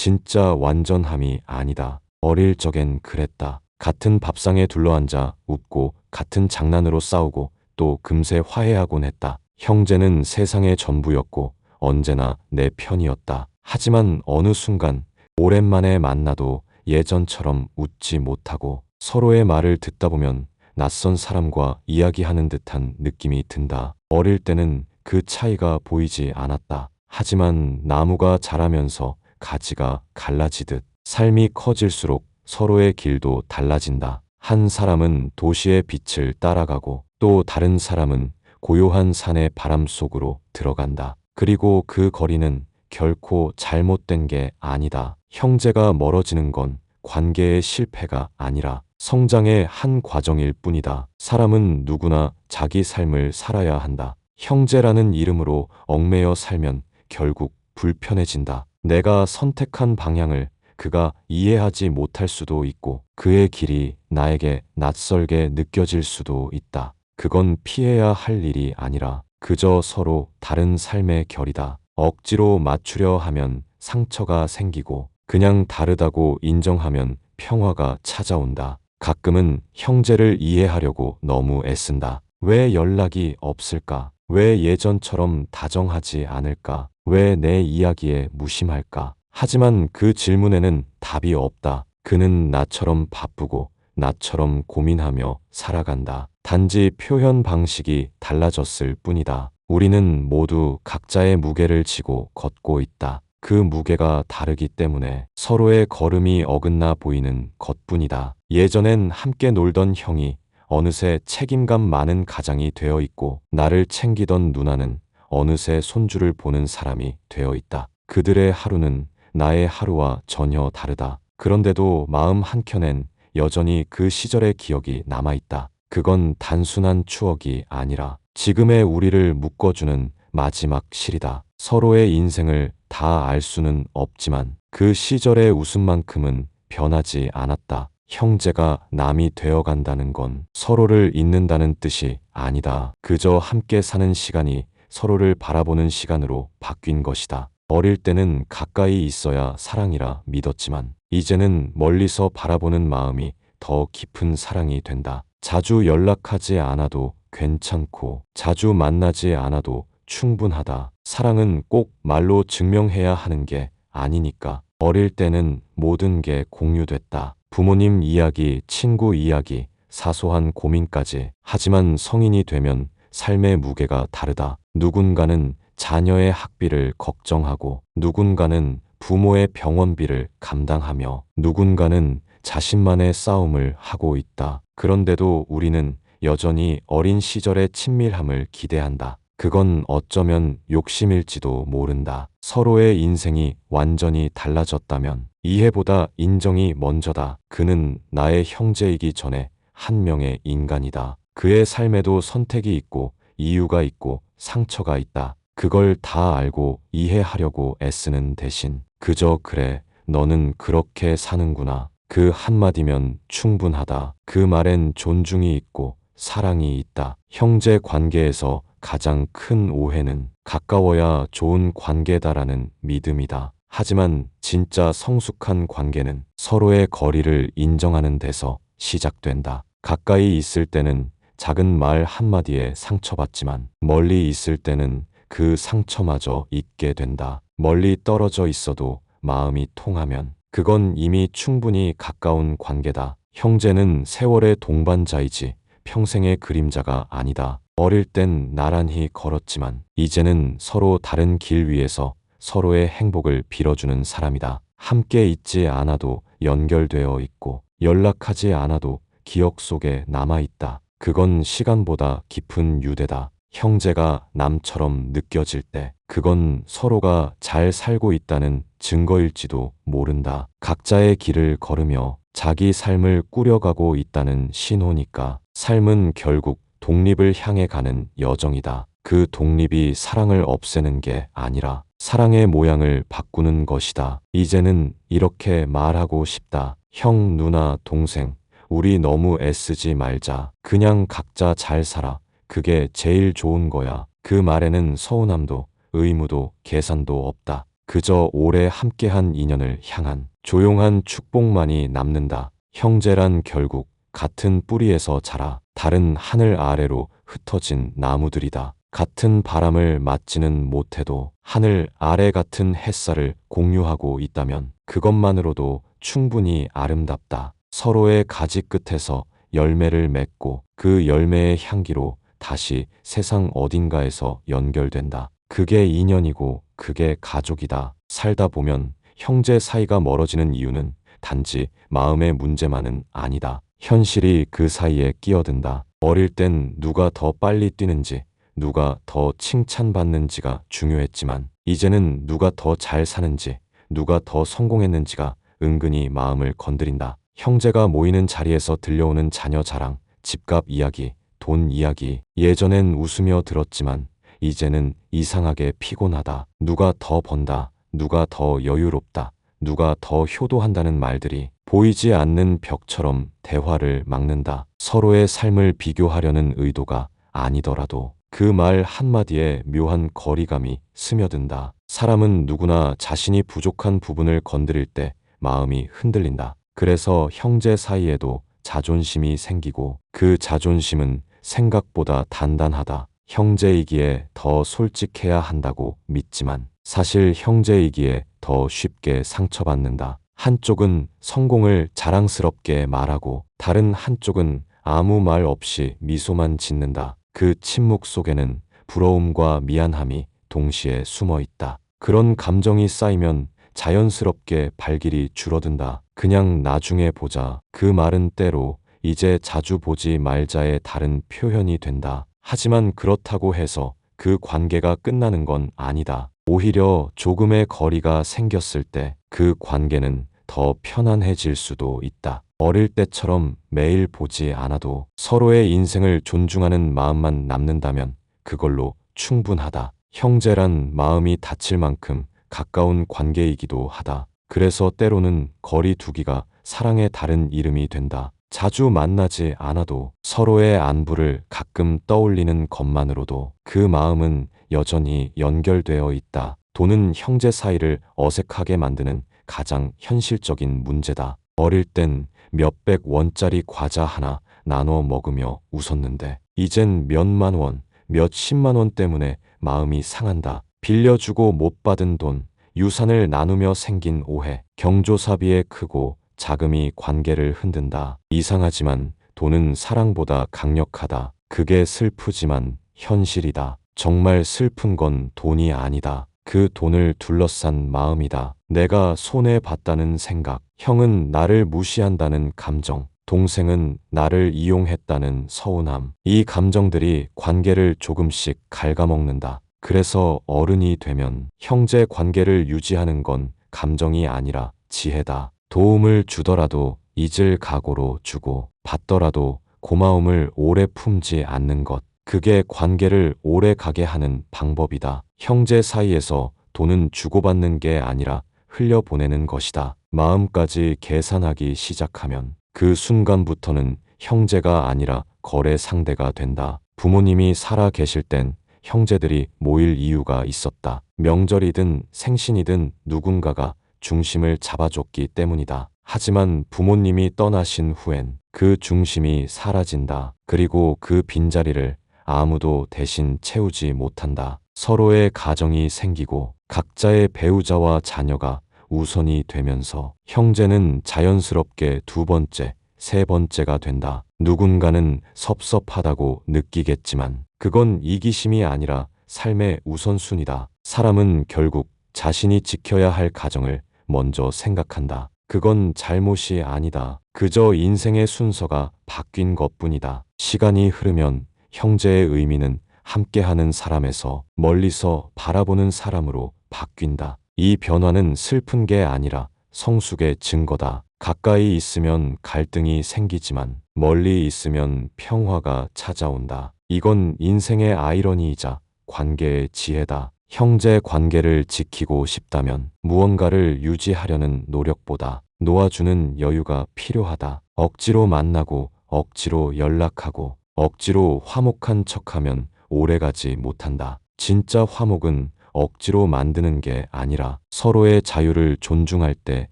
진짜 완전함이 아니다. 어릴 적엔 그랬다. 같은 밥상에 둘러앉아 웃고 같은 장난으로 싸우고 또 금세 화해하곤 했다. 형제는 세상의 전부였고 언제나 내 편이었다. 하지만 어느 순간 오랜만에 만나도 예전처럼 웃지 못하고 서로의 말을 듣다 보면 낯선 사람과 이야기하는 듯한 느낌이 든다. 어릴 때는 그 차이가 보이지 않았다. 하지만 나무가 자라면서 가지가 갈라지듯 삶이 커질수록 서로의 길도 달라진다. 한 사람은 도시의 빛을 따라가고 또 다른 사람은 고요한 산의 바람 속으로 들어간다. 그리고 그 거리는 결코 잘못된 게 아니다. 형제가 멀어지는 건 관계의 실패가 아니라 성장의 한 과정일 뿐이다. 사람은 누구나 자기 삶을 살아야 한다. 형제라는 이름으로 얽매여 살면 결국 불편해진다. 내가 선택한 방향을 그가 이해하지 못할 수도 있고 그의 길이 나에게 낯설게 느껴질 수도 있다. 그건 피해야 할 일이 아니라 그저 서로 다른 삶의 결이다. 억지로 맞추려 하면 상처가 생기고 그냥 다르다고 인정하면 평화가 찾아온다. 가끔은 형제를 이해하려고 너무 애쓴다. 왜 연락이 없을까? 왜 예전처럼 다정하지 않을까? 왜 내 이야기에 무심할까? 하지만 그 질문에는 답이 없다. 그는 나처럼 바쁘고 나처럼 고민하며 살아간다. 단지 표현 방식이 달라졌을 뿐이다. 우리는 모두 각자의 무게를 지고 걷고 있다. 그 무게가 다르기 때문에 서로의 걸음이 어긋나 보이는 것뿐이다. 예전엔 함께 놀던 형이 어느새 책임감 많은 가장이 되어 있고 나를 챙기던 누나는 어느새 손주를 보는 사람이 되어 있다. 그들의 하루는 나의 하루와 전혀 다르다. 그런데도 마음 한켠엔 여전히 그 시절의 기억이 남아있다. 그건 단순한 추억이 아니라 지금의 우리를 묶어주는 마지막 실이다. 서로의 인생을 다 알 수는 없지만 그 시절의 웃음만큼은 변하지 않았다. 형제가 남이 되어간다는 건 서로를 잊는다는 뜻이 아니다. 그저 함께 사는 시간이 서로를 바라보는 시간으로 바뀐 것이다. 어릴 때는 가까이 있어야 사랑이라 믿었지만 이제는 멀리서 바라보는 마음이 더 깊은 사랑이 된다. 자주 연락하지 않아도 괜찮고 자주 만나지 않아도 충분하다. 사랑은 꼭 말로 증명해야 하는 게 아니니까. 어릴 때는 모든 게 공유됐다. 부모님 이야기, 친구 이야기, 사소한 고민까지. 하지만 성인이 되면 삶의 무게가 다르다. 누군가는 자녀의 학비를 걱정하고 누군가는 부모의 병원비를 감당하며 누군가는 자신만의 싸움을 하고 있다. 그런데도 우리는 여전히 어린 시절의 친밀함을 기대한다. 그건 어쩌면 욕심일지도 모른다. 서로의 인생이 완전히 달라졌다면 이해보다 인정이 먼저다. 그는 나의 형제이기 전에 한 명의 인간이다. 그의 삶에도 선택이 있고 이유가 있고 상처가 있다. 그걸 다 알고 이해하려고 애쓰는 대신 그저 그래, 너는 그렇게 사는구나. 그 한마디면 충분하다. 그 말엔 존중이 있고 사랑이 있다. 형제 관계에서 가장 큰 오해는 가까워야 좋은 관계다라는 믿음이다. 하지만 진짜 성숙한 관계는 서로의 거리를 인정하는 데서 시작된다. 가까이 있을 때는 작은 말 한마디에 상처받지만 멀리 있을 때는 그 상처마저 잊게 된다. 멀리 떨어져 있어도 마음이 통하면 그건 이미 충분히 가까운 관계다. 형제는 세월의 동반자이지 평생의 그림자가 아니다. 어릴 땐 나란히 걸었지만 이제는 서로 다른 길 위에서 서로의 행복을 빌어주는 사람이다. 함께 있지 않아도 연결되어 있고 연락하지 않아도 기억 속에 남아있다. 그건 시간보다 깊은 유대다. 형제가 남처럼 느껴질 때 그건 서로가 잘 살고 있다는 증거일지도 모른다. 각자의 길을 걸으며 자기 삶을 꾸려가고 있다는 신호니까. 삶은 결국 독립을 향해 가는 여정이다. 그 독립이 사랑을 없애는 게 아니라 사랑의 모양을 바꾸는 것이다. 이제는 이렇게 말하고 싶다. 형, 누나, 동생, 우리 너무 애쓰지 말자. 그냥 각자 잘 살아. 그게 제일 좋은 거야. 그 말에는 서운함도 의무도 계산도 없다. 그저 오래 함께한 인연을 향한 조용한 축복만이 남는다. 형제란 결국 같은 뿌리에서 자라 다른 하늘 아래로 흩어진 나무들이다. 같은 바람을 맞지는 못해도 하늘 아래 같은 햇살을 공유하고 있다면 그것만으로도 충분히 아름답다. 서로의 가지 끝에서 열매를 맺고 그 열매의 향기로 다시 세상 어딘가에서 연결된다. 그게 인연이고 그게 가족이다. 살다 보면 형제 사이가 멀어지는 이유는 단지 마음의 문제만은 아니다. 현실이 그 사이에 끼어든다. 어릴 땐 누가 더 빨리 뛰는지, 누가 더 칭찬받는지가 중요했지만, 이제는 누가 더 잘 사는지, 누가 더 성공했는지가 은근히 마음을 건드린다. 형제가 모이는 자리에서 들려오는 자녀 자랑, 집값 이야기, 돈 이야기. 예전엔 웃으며 들었지만, 이제는 이상하게 피곤하다. 누가 더 번다. 누가 더 여유롭다. 누가 더 효도한다는 말들이 보이지 않는 벽처럼 대화를 막는다. 서로의 삶을 비교하려는 의도가 아니더라도 그 말 한마디에 묘한 거리감이 스며든다. 사람은 누구나 자신이 부족한 부분을 건드릴 때 마음이 흔들린다. 그래서 형제 사이에도 자존심이 생기고 그 자존심은 생각보다 단단하다. 형제이기에 더 솔직해야 한다고 믿지만 사실 형제이기에 더 쉽게 상처받는다. 한쪽은 성공을 자랑스럽게 말하고 다른 한쪽은 아무 말 없이 미소만 짓는다. 그 침묵 속에는 부러움과 미안함이 동시에 숨어 있다. 그런 감정이 쌓이면 자연스럽게 발길이 줄어든다. 그냥 나중에 보자. 그 말은 때로 이제 자주 보지 말자의 다른 표현이 된다. 하지만 그렇다고 해서 그 관계가 끝나는 건 아니다. 오히려 조금의 거리가 생겼을 때 그 관계는 더 편안해질 수도 있다. 어릴 때처럼 매일 보지 않아도 서로의 인생을 존중하는 마음만 남는다면 그걸로 충분하다. 형제란 마음이 닫힐 만큼 가까운 관계이기도 하다. 그래서 때로는 거리 두기가 사랑의 다른 이름이 된다. 자주 만나지 않아도 서로의 안부를 가끔 떠올리는 것만으로도 그 마음은 여전히 연결되어 있다. 돈은 형제 사이를 어색하게 만드는 가장 현실적인 문제다. 어릴 땐 몇백 원짜리 과자 하나 나눠 먹으며 웃었는데 이젠 몇만 원, 몇십만 원 때문에 마음이 상한다. 빌려주고 못 받은 돈, 유산을 나누며 생긴 오해, 경조사비의 크고 자금이 관계를 흔든다. 이상하지만 돈은 사랑보다 강력하다. 그게 슬프지만 현실이다. 정말 슬픈 건 돈이 아니다. 그 돈을 둘러싼 마음이다. 내가 손해봤다는 생각, 형은 나를 무시한다는 감정, 동생은 나를 이용했다는 서운함. 이 감정들이 관계를 조금씩 갉아먹는다. 그래서 어른이 되면 형제 관계를 유지하는 건 감정이 아니라 지혜다. 도움을 주더라도 잊을 각오로 주고 받더라도 고마움을 오래 품지 않는 것. 그게 관계를 오래 가게 하는 방법이다. 형제 사이에서 돈은 주고받는 게 아니라 흘려보내는 것이다. 마음까지 계산하기 시작하면 그 순간부터는 형제가 아니라 거래 상대가 된다. 부모님이 살아 계실 땐 형제들이 모일 이유가 있었다. 명절이든 생신이든 누군가가 중심을 잡아줬기 때문이다. 하지만 부모님이 떠나신 후엔 그 중심이 사라진다. 그리고 그 빈자리를 아무도 대신 채우지 못한다. 서로의 가정이 생기고 각자의 배우자와 자녀가 우선이 되면서 형제는 자연스럽게 두 번째, 세 번째가 된다. 누군가는 섭섭하다고 느끼겠지만 그건 이기심이 아니라 삶의 우선순위다. 사람은 결국 자신이 지켜야 할 가정을 먼저 생각한다. 그건 잘못이 아니다. 그저 인생의 순서가 바뀐 것뿐이다. 시간이 흐르면 형제의 의미는 함께하는 사람에서 멀리서 바라보는 사람으로 바뀐다. 이 변화는 슬픈 게 아니라 성숙의 증거다. 가까이 있으면 갈등이 생기지만 멀리 있으면 평화가 찾아온다. 이건 인생의 아이러니이자 관계의 지혜다. 형제 관계를 지키고 싶다면 무언가를 유지하려는 노력보다 놓아주는 여유가 필요하다. 억지로 만나고 억지로 연락하고 억지로 화목한 척하면 오래가지 못한다. 진짜 화목은 억지로 만드는 게 아니라 서로의 자유를 존중할 때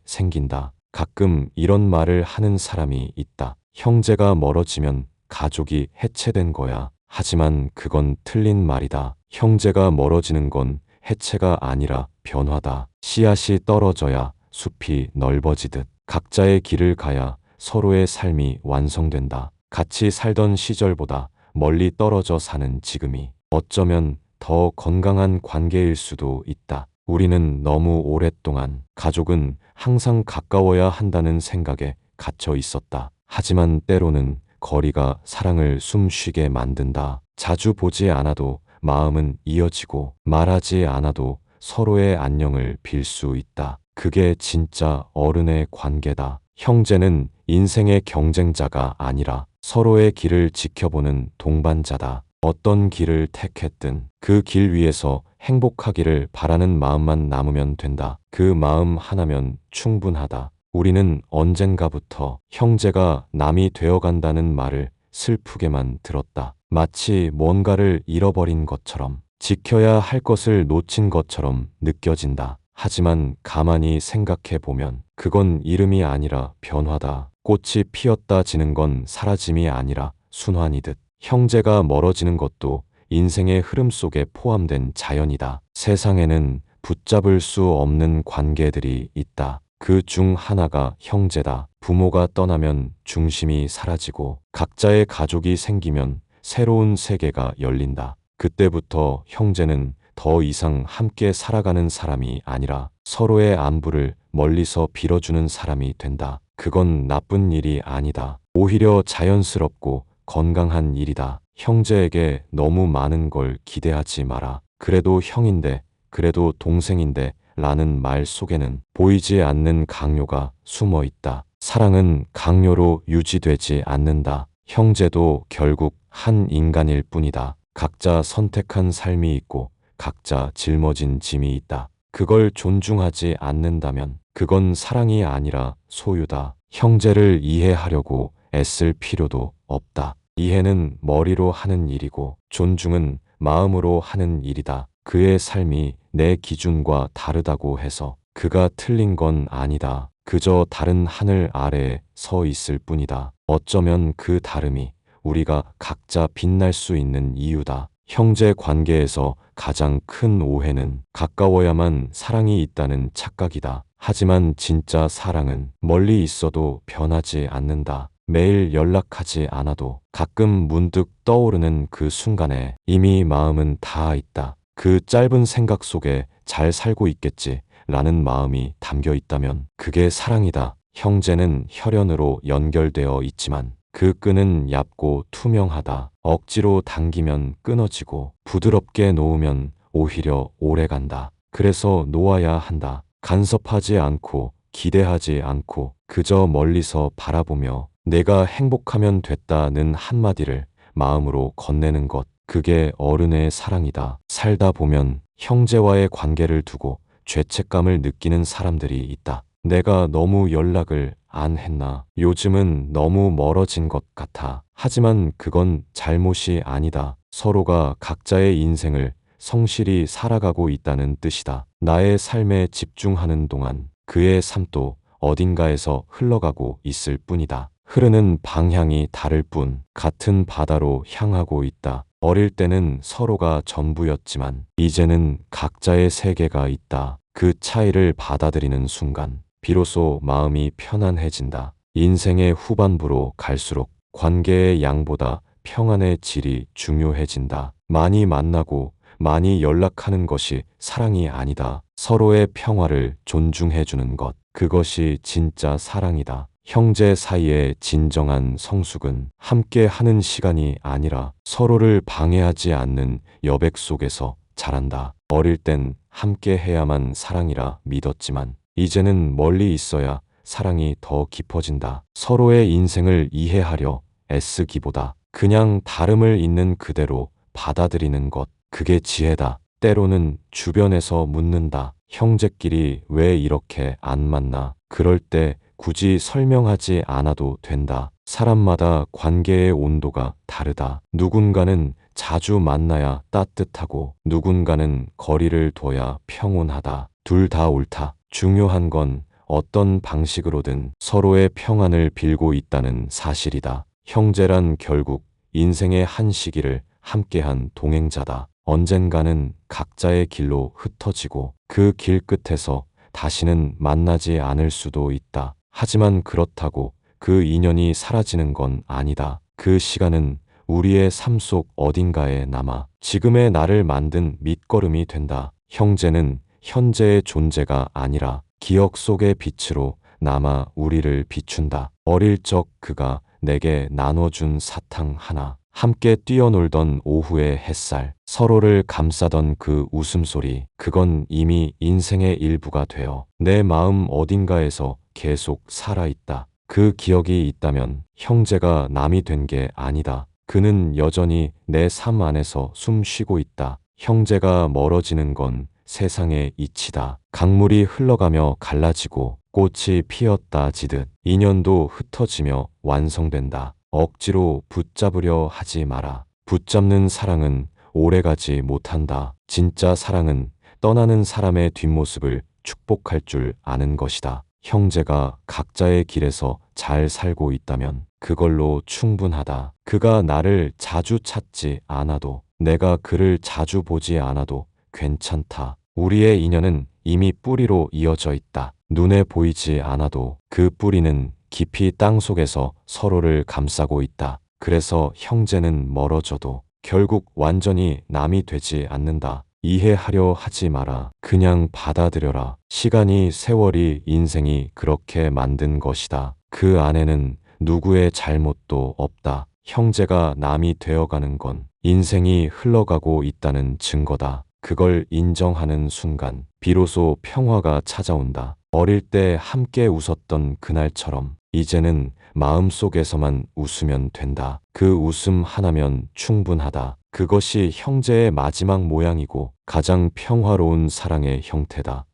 생긴다. 가끔 이런 말을 하는 사람이 있다. 형제가 멀어지면 가족이 해체된 거야. 하지만 그건 틀린 말이다. 형제가 멀어지는 건 해체가 아니라 변화다. 씨앗이 떨어져야 숲이 넓어지듯 각자의 길을 가야 서로의 삶이 완성된다. 같이 살던 시절보다 멀리 떨어져 사는 지금이 어쩌면 더 건강한 관계일 수도 있다. 우리는 너무 오랫동안 가족은 항상 가까워야 한다는 생각에 갇혀 있었다. 하지만 때로는 거리가 사랑을 숨쉬게 만든다. 자주 보지 않아도 마음은 이어지고 말하지 않아도 서로의 안녕을 빌 수 있다. 그게 진짜 어른의 관계다. 형제는 인생의 경쟁자가 아니라 서로의 길을 지켜보는 동반자다. 어떤 길을 택했든 그 길 위에서 행복하기를 바라는 마음만 남으면 된다. 그 마음 하나면 충분하다. 우리는 언젠가부터 형제가 남이 되어간다는 말을 슬프게만 들었다. 마치 뭔가를 잃어버린 것처럼, 지켜야 할 것을 놓친 것처럼 느껴진다. 하지만 가만히 생각해 보면 그건 이름이 아니라 변화다. 꽃이 피었다 지는 건 사라짐이 아니라 순환이듯 형제가 멀어지는 것도 인생의 흐름 속에 포함된 자연이다. 세상에는 붙잡을 수 없는 관계들이 있다. 그 중 하나가 형제다. 부모가 떠나면 중심이 사라지고 각자의 가족이 생기면 새로운 세계가 열린다. 그때부터 형제는 더 이상 함께 살아가는 사람이 아니라 서로의 안부를 멀리서 빌어주는 사람이 된다. 그건 나쁜 일이 아니다. 오히려 자연스럽고 건강한 일이다. 형제에게 너무 많은 걸 기대하지 마라. 그래도 형인데, 그래도 동생인데 라는 말 속에는 보이지 않는 강요가 숨어 있다. 사랑은 강요로 유지되지 않는다. 형제도 결국 한 인간일 뿐이다. 각자 선택한 삶이 있고 각자 짊어진 짐이 있다. 그걸 존중하지 않는다면 그건 사랑이 아니라 소유다. 형제를 이해하려고 애쓸 필요도 없다. 이해는 머리로 하는 일이고 존중은 마음으로 하는 일이다. 그의 삶이 내 기준과 다르다고 해서 그가 틀린 건 아니다. 그저 다른 하늘 아래에 서 있을 뿐이다. 어쩌면 그 다름이 우리가 각자 빛날 수 있는 이유다. 형제 관계에서 가장 큰 오해는 가까워야만 사랑이 있다는 착각이다. 하지만 진짜 사랑은 멀리 있어도 변하지 않는다. 매일 연락하지 않아도 가끔 문득 떠오르는 그 순간에 이미 마음은 닿아 있다. 그 짧은 생각 속에 잘 살고 있겠지 라는 마음이 담겨 있다면 그게 사랑이다. 형제는 혈연으로 연결되어 있지만 그 끈은 얇고 투명하다. 억지로 당기면 끊어지고 부드럽게 놓으면 오히려 오래간다. 그래서 놓아야 한다. 간섭하지 않고 기대하지 않고 그저 멀리서 바라보며 내가 행복하면 됐다는 한마디를 마음으로 건네는 것. 그게 어른의 사랑이다. 살다 보면 형제와의 관계를 두고 죄책감을 느끼는 사람들이 있다. 내가 너무 연락을 안 했나? 요즘은 너무 멀어진 것 같아. 하지만 그건 잘못이 아니다. 서로가 각자의 인생을 성실히 살아가고 있다는 뜻이다. 나의 삶에 집중하는 동안 그의 삶도 어딘가에서 흘러가고 있을 뿐이다. 흐르는 방향이 다를 뿐 같은 바다로 향하고 있다. 어릴 때는 서로가 전부였지만 이제는 각자의 세계가 있다. 그 차이를 받아들이는 순간 비로소 마음이 편안해진다. 인생의 후반부로 갈수록 관계의 양보다 평안의 질이 중요해진다. 많이 만나고 많이 연락하는 것이 사랑이 아니다. 서로의 평화를 존중해주는 것. 그것이 진짜 사랑이다. 형제 사이의 진정한 성숙은 함께 하는 시간이 아니라 서로를 방해하지 않는 여백 속에서 자란다. 어릴 땐 함께 해야만 사랑이라 믿었지만 이제는 멀리 있어야 사랑이 더 깊어진다. 서로의 인생을 이해하려 애쓰기보다 그냥 다름을 있는 그대로 받아들이는 것. 그게 지혜다. 때로는 주변에서 묻는다. 형제끼리 왜 이렇게 안 만나? 그럴 때 굳이 설명하지 않아도 된다. 사람마다 관계의 온도가 다르다. 누군가는 자주 만나야 따뜻하고 누군가는 거리를 둬야 평온하다. 둘 다 옳다. 중요한 건 어떤 방식으로든 서로의 평안을 빌고 있다는 사실이다. 형제란 결국 인생의 한 시기를 함께한 동행자다. 언젠가는 각자의 길로 흩어지고 그 길 끝에서 다시는 만나지 않을 수도 있다. 하지만 그렇다고 그 인연이 사라지는 건 아니다. 그 시간은 우리의 삶 속 어딘가에 남아 지금의 나를 만든 밑거름이 된다. 형제는 현재의 존재가 아니라 기억 속의 빛으로 남아 우리를 비춘다. 어릴 적 그가 내게 나눠준 사탕 하나, 함께 뛰어놀던 오후의 햇살, 서로를 감싸던 그 웃음소리, 그건 이미 인생의 일부가 되어 내 마음 어딘가에서 계속 살아있다. 그 기억이 있다면 형제가 남이 된 게 아니다. 그는 여전히 내 삶 안에서 숨 쉬고 있다. 형제가 멀어지는 건 세상의 이치다. 강물이 흘러가며 갈라지고 꽃이 피었다 지듯 인연도 흩어지며 완성된다. 억지로 붙잡으려 하지 마라. 붙잡는 사랑은 오래가지 못한다. 진짜 사랑은 떠나는 사람의 뒷모습을 축복할 줄 아는 것이다. 형제가 각자의 길에서 잘 살고 있다면 그걸로 충분하다. 그가 나를 자주 찾지 않아도, 내가 그를 자주 보지 않아도 괜찮다. 우리의 인연은 이미 뿌리로 이어져 있다. 눈에 보이지 않아도 그 뿌리는 깊이 땅 속에서 서로를 감싸고 있다. 그래서 형제는 멀어져도 결국 완전히 남이 되지 않는다. 이해하려 하지 마라. 그냥 받아들여라. 시간이, 세월이, 인생이 그렇게 만든 것이다. 그 안에는 누구의 잘못도 없다. 형제가 남이 되어가는 건 인생이 흘러가고 있다는 증거다. 그걸 인정하는 순간 비로소 평화가 찾아온다. 어릴 때 함께 웃었던 그날처럼 이제는 마음속에서만 웃으면 된다. 그 웃음 하나면 충분하다. 그것이 형제의 마지막 모양이고 가장 평화로운 사랑의 형태다.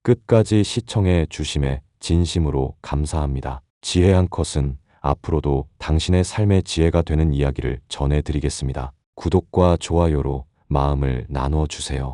끝까지 시청해 주심에 진심으로 감사합니다. 지혜 한 컷은 앞으로도 당신의 삶의 지혜가 되는 이야기를 전해드리겠습니다. 구독과 좋아요로 마음을 나누어 주세요.